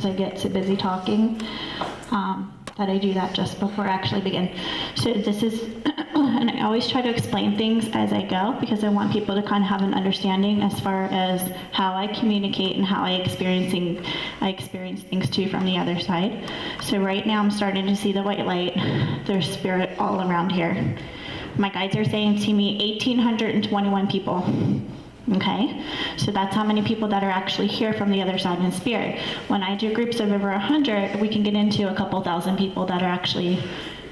I get too busy talking, that I do that just before I actually begin. So this is, and I always try to explain things as I go because I want people to kind of have an understanding as far as how I communicate and how I experience things too from the other side. So right now I'm starting to see the white light. There's spirit all around here. My guides are saying to me 1,821 people. Okay, so that's how many people that are actually here from the other side in spirit. When I do groups of over 100, we can get into a couple thousand people that are actually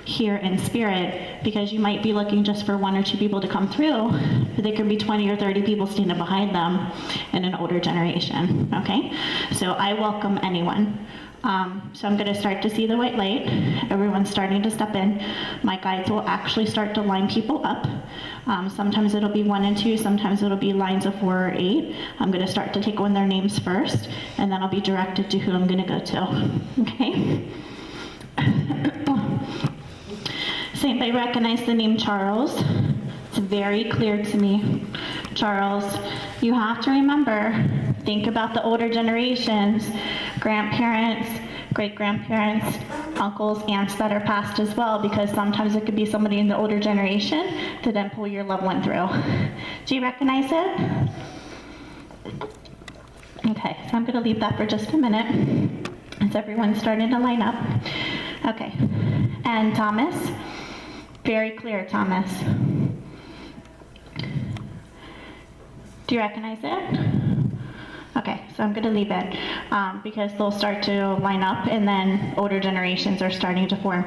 here in spirit, because you might be looking just for 1 or 2 people to come through, but there could be 20 or 30 people standing behind them in an older generation. Okay, so I welcome anyone. So I'm going to start to see the white light. Everyone's starting to step in. My guides will actually start to line people up. Sometimes it'll be 1 and 2, sometimes it'll be lines of 4 or 8. I'm going to start to take on their names first, and then I'll be directed to who I'm going to go to. Okay? Does anybody recognize the name Charles? It's very clear to me. Charles, you have to remember, think about the older generations, grandparents, great-grandparents, uncles, aunts that are passed as well, because sometimes it could be somebody in the older generation to then pull your loved one through. Do you recognize it? Okay, so I'm going to leave that for just a minute as everyone's starting to line up. Okay, and Thomas, very clear, Thomas. Do you recognize it? Okay, so I'm going to leave it because they'll start to line up, and then older generations are starting to form.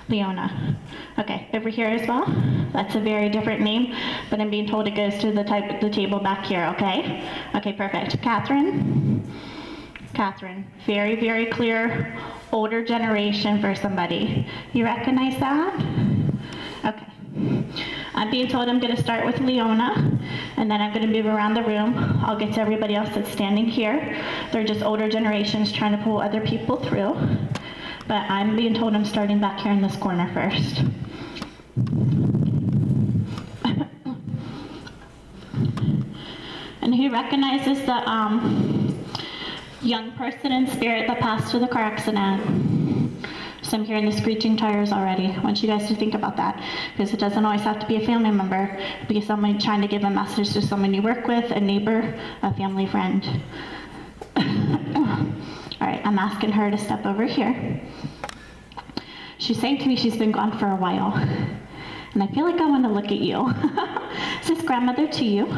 Leona. Okay, over here as well. That's a very different name, but I'm being told it goes to the table back here. Okay. Okay, perfect. Catherine. Very, very clear, older generation for somebody. You recognize that? Okay. I'm being told I'm going to start with Leona, and then I'm going to move around the room. I'll get to everybody else that's standing here. They're just older generations trying to pull other people through. But I'm being told I'm starting back here in this corner first. And who recognizes the young person in spirit that passed through the car accident? So I'm hearing the screeching tires already. I want you guys to think about that, because it doesn't always have to be a family member. It could be someone trying to give a message to someone you work with, a neighbor, a family friend. All right, I'm asking her to step over here. She's saying to me she's been gone for a while, and I feel like I want to look at you. Is this grandmother to you?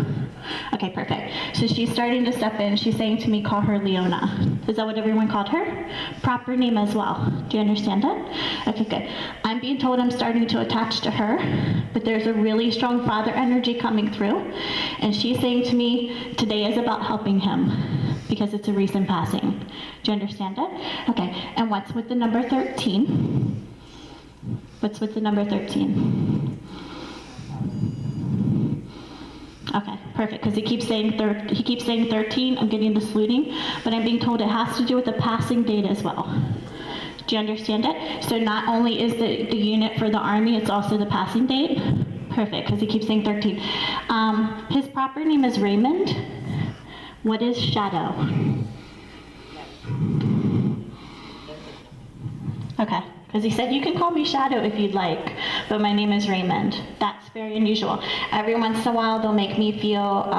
Okay, perfect. So she's starting to step in. She's saying to me, call her Leona. Is that what everyone called her? Proper name as well. Do you understand it? Okay, good. I'm being told I'm starting to attach to her, but there's a really strong father energy coming through, and she's saying to me, today is about helping him, because it's a recent passing. Do you understand it? Okay, and what's with the number 13? What's with the number 13? Okay, perfect, because he keeps saying 13. I'm getting the saluting, but I'm being told it has to do with the passing date as well. Do you understand it? So not only is the unit for the Army, it's also the passing date. Perfect, because he keeps saying 13. His proper name is Raymond. What is shadow? Okay, because he said you can call me Shadow if you'd like, but my name is Raymond. That's very unusual. Every once in a while they'll make me feel,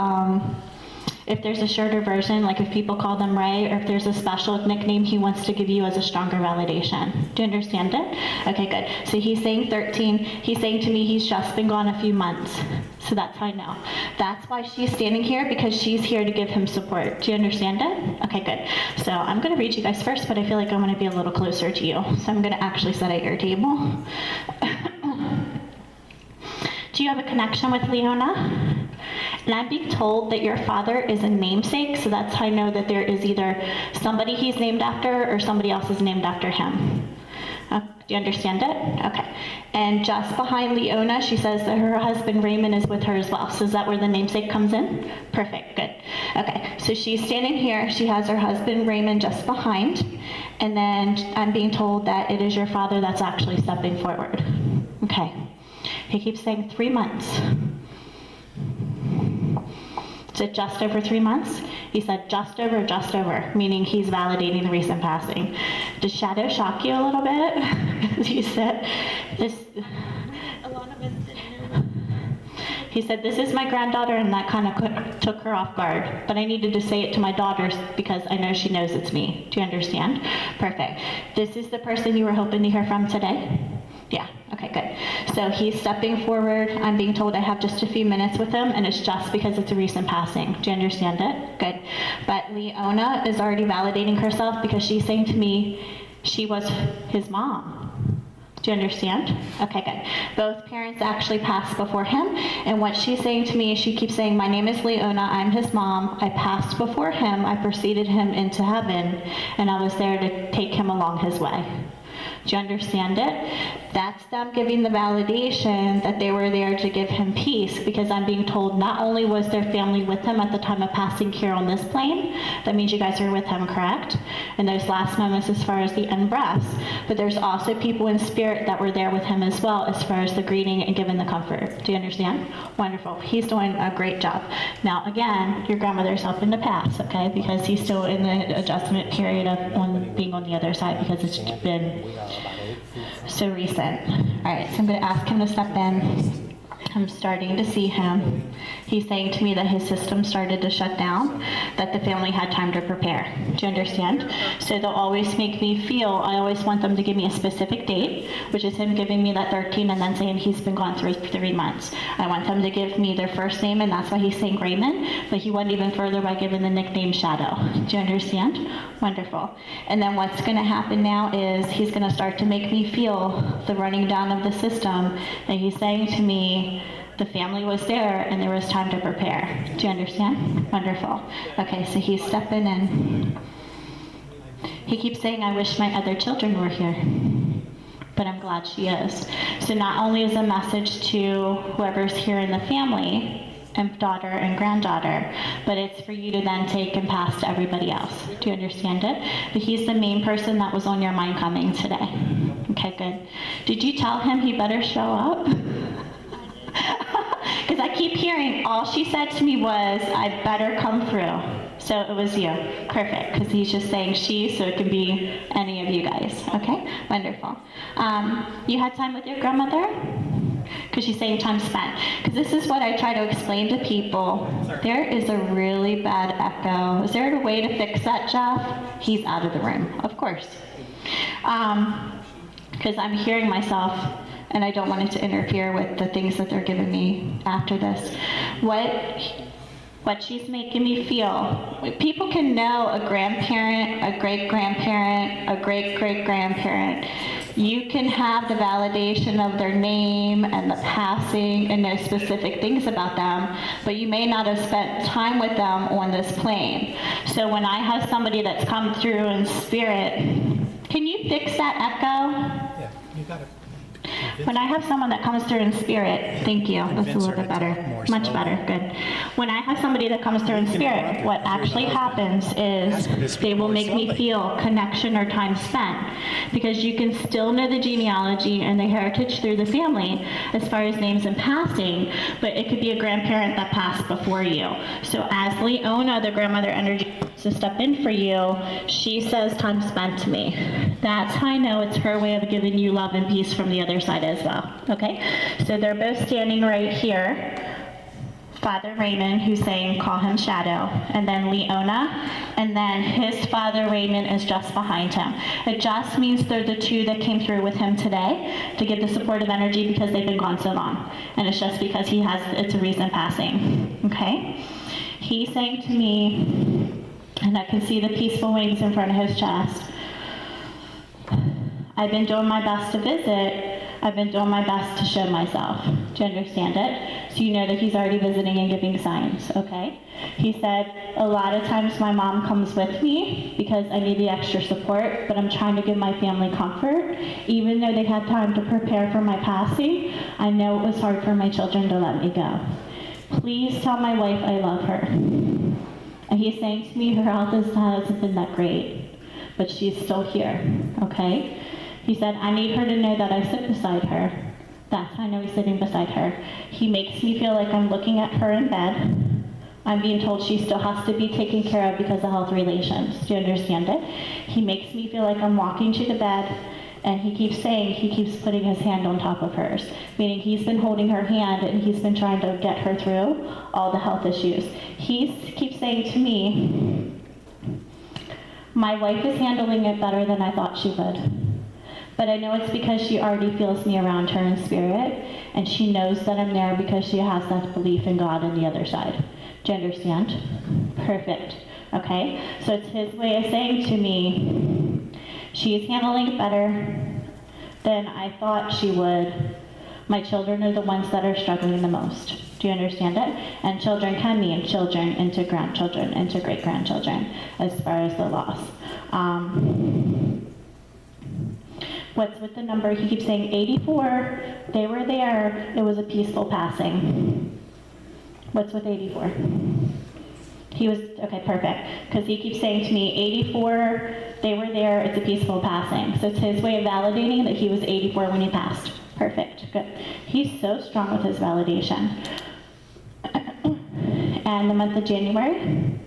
if there's a shorter version, like if people call them Ray, or if there's a special nickname he wants to give you as a stronger validation. Do you understand it? Okay, good. So he's saying 13. He's saying to me he's just been gone a few months. So that's how I know. That's why she's standing here, because she's here to give him support. Do you understand it? Okay, good. So I'm going to read you guys first, but I feel like I want to be a little closer to you. So I'm going to actually sit at your table. Do you have a connection with Leona? And I'm being told that your father is a namesake, so that's how I know that there is either somebody he's named after or somebody else is named after him. Do you understand it? Okay. And just behind Leona, she says that her husband Raymond is with her as well. So is that where the namesake comes in? Perfect, good. Okay, so she's standing here. She has her husband Raymond just behind. And then I'm being told that it is your father that's actually stepping forward. Okay. He keeps saying 3 months. Is it just over 3 months? He said just over, meaning he's validating the recent passing. Does shadow shock you a little bit? He said, he said, this is my granddaughter, and that kind of took her off guard. But I needed to say it to my daughters because I know she knows it's me. Do you understand? Perfect. This is the person you were hoping to hear from today? Yeah, okay, good. So he's stepping forward. I'm being told I have just a few minutes with him, and it's just because it's a recent passing. Do you understand it? Good. But Leona is already validating herself because she's saying to me she was his mom. Do you understand? Okay, good. Both parents actually passed before him, and what she's saying to me is she keeps saying, my name is Leona, I'm his mom, I passed before him, I preceded him into heaven, and I was there to take him along his way. Do you understand it? That's them giving the validation that they were there to give him peace, because I'm being told not only was their family with him at the time of passing here on this plane, that means you guys are with him, correct? In those last moments as far as the end breaths, but there's also people in spirit that were there with him as well as far as the greeting and giving the comfort. Do you understand? Wonderful. He's doing a great job. Now, again, your grandmother's helping to pass, okay? Because he's still in the adjustment period of being on the other side because it's been so recent. All right, so I'm going to ask him to step in. I'm starting to see him. He's saying to me that his system started to shut down, that the family had time to prepare. Do you understand? So they'll always make me feel, I always want them to give me a specific date, which is him giving me that 13 and then saying he's been gone through 3 months. I want them to give me their first name, and that's why he's saying Raymond, but he went even further by giving the nickname Shadow. Do you understand? Wonderful. And then what's going to happen now is he's going to start to make me feel the running down of the system, that he's saying to me, the family was there and there was time to prepare. Do you understand? Wonderful. Okay, so he's stepping in. He keeps saying, I wish my other children were here, but I'm glad she is. So not only is a message to whoever's here in the family, and daughter and granddaughter, but it's for you to then take and pass to everybody else. Do you understand it? But he's the main person that was on your mind coming today. Okay, good. Did you tell him he better show up? Because I keep hearing, all she said to me was, I better come through. So it was you. Perfect. Because he's just saying she, so it can be any of you guys. Okay? Wonderful. You had time with your grandmother? Because she's saying time spent. Because this is what I try to explain to people. There is a really bad echo. Is there a way to fix that, Jeff? He's out of the room. Of course. Because I'm hearing myself, and I don't want it to interfere with the things that they're giving me after this. What she's making me feel, people can know a grandparent, a great-grandparent, a great-great-grandparent. You can have the validation of their name and the passing and know specific things about them, but you may not have spent time with them on this plane. So when I have somebody that's come through in spirit, can you fix that echo? Yeah, you got it. When I have someone that comes through in spirit, thank you, that's a little bit better, much better, good. When I have somebody that comes through in spirit, what actually happens is they will make me feel connection or time spent, because you can still know the genealogy and the heritage through the family as far as names and passing, but it could be a grandparent that passed before you. So as Leona, the grandmother energy, to step in for you, she says time spent to me. That's how I know it's her way of giving you love and peace from the other side as well. Okay? So they're both standing right here. Father Raymond, who's saying call him Shadow, and then Leona, and then his father Raymond is just behind him. It just means they're the two that came through with him today to give the supportive energy because they've been gone so long. And it's just because it's a recent passing. Okay? He's saying to me, and I can see the peaceful wings in front of his chest, I've been doing my best to visit. I've been doing my best to show myself. Do you understand it? So you know that he's already visiting and giving signs, okay? He said, a lot of times my mom comes with me because I need the extra support, but I'm trying to give my family comfort. Even though they had time to prepare for my passing, I know it was hard for my children to let me go. Please tell my wife I love her. And he's saying to me her health hasn't been that great, but she's still here, okay? He said, I need her to know that I sit beside her. That's how I know he's sitting beside her. He makes me feel like I'm looking at her in bed. I'm being told she still has to be taken care of because of health relations. Do you understand it? He makes me feel like I'm walking to the bed, and he keeps saying, he keeps putting his hand on top of hers, meaning he's been holding her hand and he's been trying to get her through all the health issues. He keeps saying to me, my wife is handling it better than I thought she would. But I know it's because she already feels me around her in spirit, and she knows that I'm there because she has that belief in God on the other side. Do you understand? Perfect. Okay? So it's his way of saying to me, she is handling it better than I thought she would. My children are the ones that are struggling the most. Do you understand it? And children can mean children into grandchildren, into great-grandchildren, as far as the loss. What's with the number? He keeps saying 84. They were there. It was a peaceful passing. What's with 84? He was, okay, perfect. Because he keeps saying to me, 84, they were there, it's a peaceful passing. So it's his way of validating that he was 84 when he passed. Perfect, good. He's so strong with his validation. And the month of January,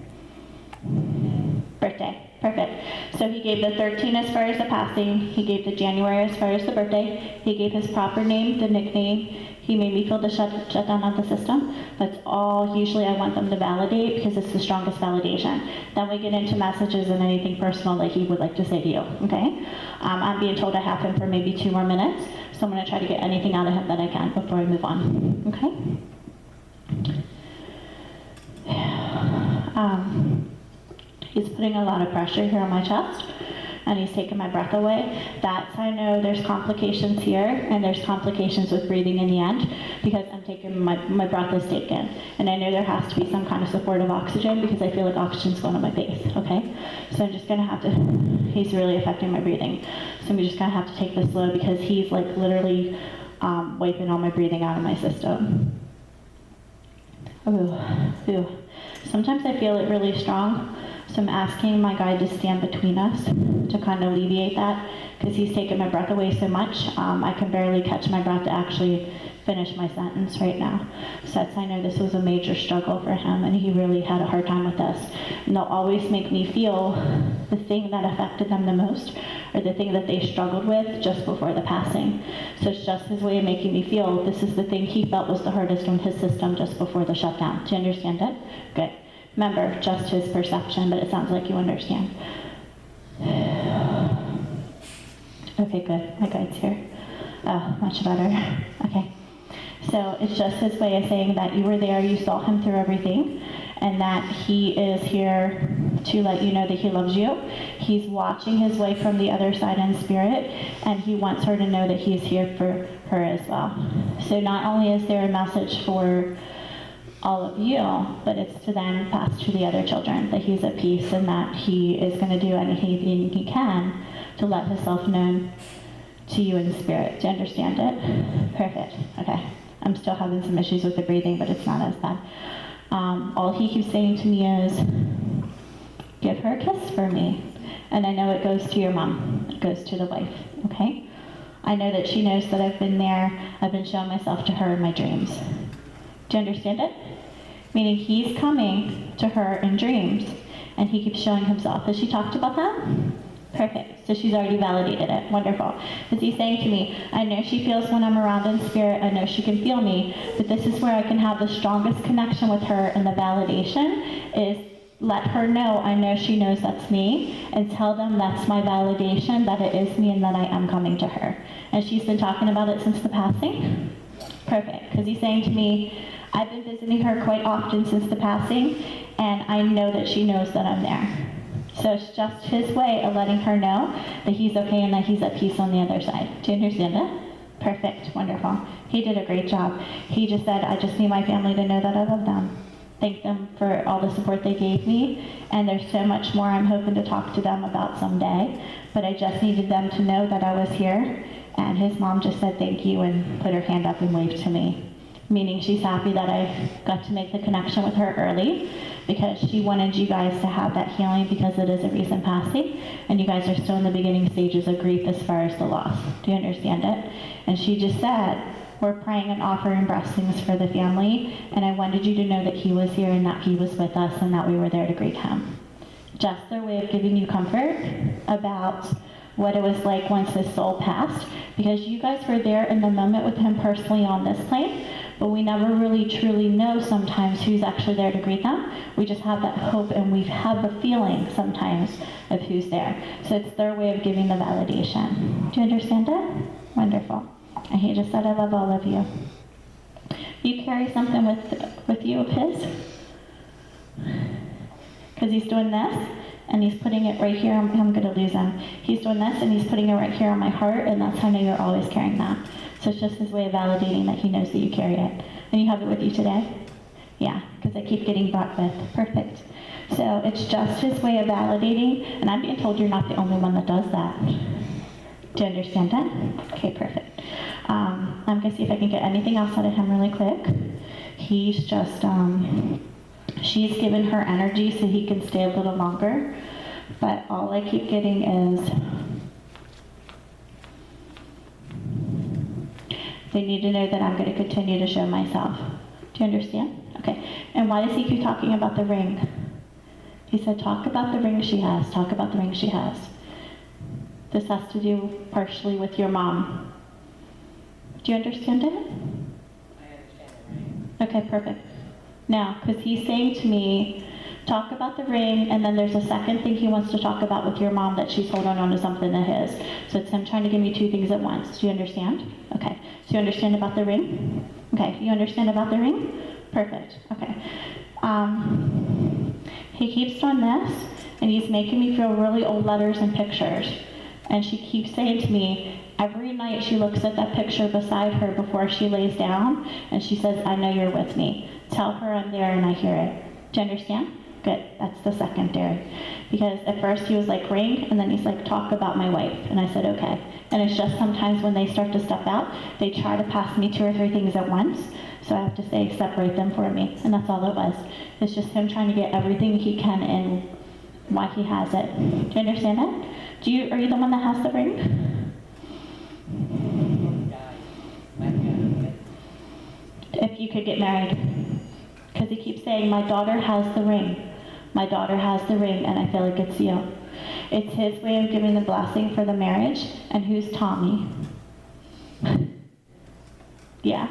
birthday. Perfect. So he gave the 13 as far as the passing. He gave the January as far as the birthday. He gave his proper name, the nickname. He made me feel the shutdown of the system. That's all usually I want them to validate because it's the strongest validation. Then we get into messages and anything personal that he would like to say to you, okay? I'm being told I have him for maybe 2 more minutes, so I'm gonna try to get anything out of him that I can before I move on, okay? He's putting a lot of pressure here on my chest, and he's taking my breath away. That's how I know there's complications here, and there's complications with breathing in the end, because I'm taking, my breath is taken. And I know there has to be some kind of supportive oxygen, because I feel like oxygen's going to my face, okay? So I'm just gonna have to, he's really affecting my breathing. So I'm just gonna have to take this slow, because he's like literally wiping all my breathing out of my system. Ooh, ooh. Sometimes I feel it really strong. So I'm asking my guide to stand between us to kind of alleviate that, because he's taken my breath away so much. I can barely catch my breath to actually finish my sentence right now. So that's, I know this was a major struggle for him, and he really had a hard time with this. And they'll always make me feel the thing that affected them the most, or the thing that they struggled with just before the passing. So it's just his way of making me feel this is the thing he felt was the hardest on his system just before the shutdown. Do you understand it? Good. Remember, just his perception, but it sounds like you understand. Okay, good. My guide's here. Oh, much better. Okay. So it's just his way of saying that you were there, you saw him through everything, and that he is here to let you know that he loves you. He's watching his wife from the other side in spirit, and he wants her to know that he's here for her as well. So not only is there a message for all of you, but it's to then pass to the other children that he's at peace, and that he is going to do anything he can to let himself known to you in spirit. Do you understand it? Perfect. Okay. I'm still having some issues with the breathing, but it's not as bad. All he keeps saying to me is, give her a kiss for me. And I know it goes to your mom. It goes to the wife, okay? I know that she knows that I've been there. I've been showing myself to her in my dreams. Do you understand it? Meaning he's coming to her in dreams, and he keeps showing himself. Has she talked about that? Perfect. So she's already validated it. Wonderful. Because he's saying to me, I know she feels when I'm around in spirit. I know she can feel me. But this is where I can have the strongest connection with her, and the validation is let her know I know she knows that's me, and tell them that's my validation, that it is me and that I am coming to her. And she's been talking about it since the passing? Perfect. Because he's saying to me, I've been visiting her quite often since the passing, and I know that she knows that I'm there. So it's just his way of letting her know that he's okay and that he's at peace on the other side. Do you understand it? Perfect. Wonderful. He did a great job. He just said, I just need my family to know that I love them. Thank them for all the support they gave me, and there's so much more I'm hoping to talk to them about someday, but I just needed them to know that I was here, and his mom just said thank you and put her hand up and waved to me. Meaning she's happy that I got to make the connection with her early, because she wanted you guys to have that healing, because it is a recent passing, and you guys are still in the beginning stages of grief as far as the loss. Do you understand it? And she just said, we're praying and offering blessings for the family, and I wanted you to know that he was here and that he was with us and that we were there to greet him. Just their way of giving you comfort about what it was like once his soul passed, because you guys were there in the moment with him personally on this plane, but we never really truly know sometimes who's actually there to greet them. We just have that hope, and we have the feeling sometimes of who's there. So it's their way of giving the validation. Do you understand it? Wonderful. And he just said, I love all of you. You carry something with you of his? Because he's doing this, and he's putting it right here. I'm going to lose him. He's doing this, and he's putting it right here on my heart, and that's how I know you're always carrying that. So it's just his way of validating that he knows that you carry it. And you have it with you today? Yeah, because I keep getting brought with. Perfect. So it's just his way of validating, and I'm being told you're not the only one that does that. Do you understand that? Okay, perfect. I'm going to see if I can get anything else out of him really quick. He's just, she's given her energy so he can stay a little longer. But all I keep getting is, they need to know that I'm going to continue to show myself. Do you understand? Okay. And why does he keep talking about the ring? He said, talk about the ring she has. Talk about the ring she has. This has to do partially with your mom. Do you understand it? I understand the ring. Okay, perfect. Now, because he's saying to me, talk about the ring, and then there's a second thing he wants to talk about with your mom that she's holding on to something of his. So it's him trying to give me two things at once. Do you understand? Okay. So you understand about the ring? Okay. You understand about the ring? Perfect. Okay. He keeps doing this, and he's making me feel really old letters and pictures. And she keeps saying to me, every night she looks at that picture beside her before she lays down, and she says, I know you're with me. Tell her I'm there and I hear it. Do you understand? Good. That's the secondary. Because at first he was like, ring, and then he's like, talk about my wife. And I said, okay. And it's just sometimes when they start to step out, they try to pass me 2 or 3 things at once. So I have to say, separate them for me. And that's all it was. It's just him trying to get everything he can in why he has it. Do you understand that? Are you the one that has the ring? If you could get married. Because he keeps saying, my daughter has the ring. My daughter has the ring, and I feel like it's you. It's his way of giving the blessing for the marriage. And who's Tommy? Yeah.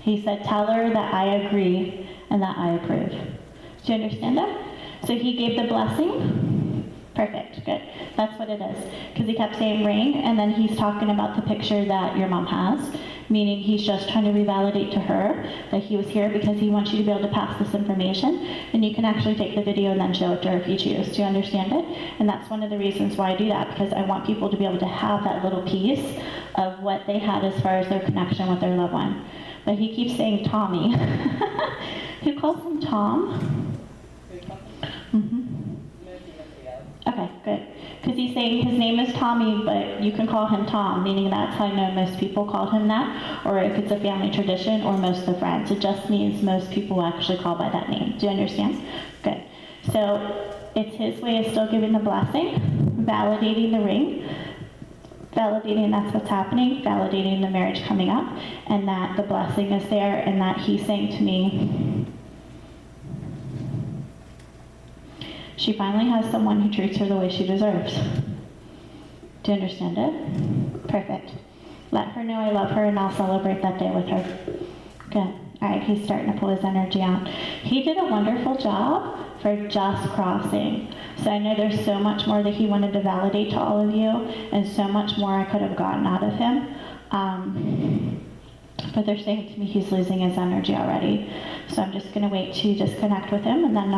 He said, tell her that I agree and that I approve. Do you understand that? So he gave the blessing? Perfect, good. That's what it is. Because he kept saying ring, and then he's talking about the picture that your mom has, meaning he's just trying to revalidate to her that he was here because he wants you to be able to pass this information, and you can actually take the video and then show it to her if you choose. Do you understand it? And that's one of the reasons why I do that, because I want people to be able to have that little piece of what they had as far as their connection with their loved one. But he keeps saying Tommy. Who calls him Tom? Mm-hmm. Okay, good. Because he's saying his name is Tommy, but you can call him Tom, meaning that's how I know most people called him that, or if it's a family tradition, or most of the friends. It just means most people actually call by that name. Do you understand? Good. So it's his way of still giving the blessing, validating the ring, validating that's what's happening, validating the marriage coming up, and that the blessing is there, and that he's saying to me, she finally has someone who treats her the way she deserves. Do you understand it? Perfect. Let her know I love her, and I'll celebrate that day with her. Good. All right, he's starting to pull his energy out. He did a wonderful job for just crossing. So I know there's so much more that he wanted to validate to all of you, and so much more I could have gotten out of him. But they're saying to me he's losing his energy already. So I'm just going to wait to disconnect with him, and then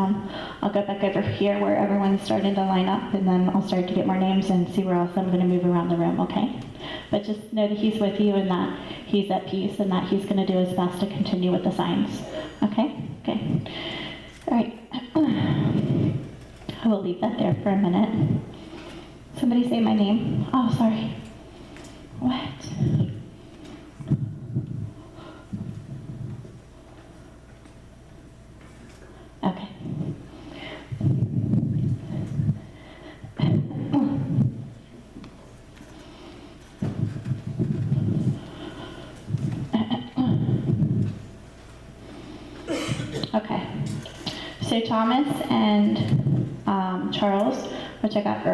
I'll go back over here where everyone's starting to line up, and then I'll start to get more names and see where else I'm going to move around the room, okay? But just know that he's with you, and that he's at peace, and that he's going to do his best to continue with the signs. Okay? Okay. All right. I will leave that there for a minute. Somebody say my name. Oh, sorry. What? Okay. So Thomas and Charles, which I got early.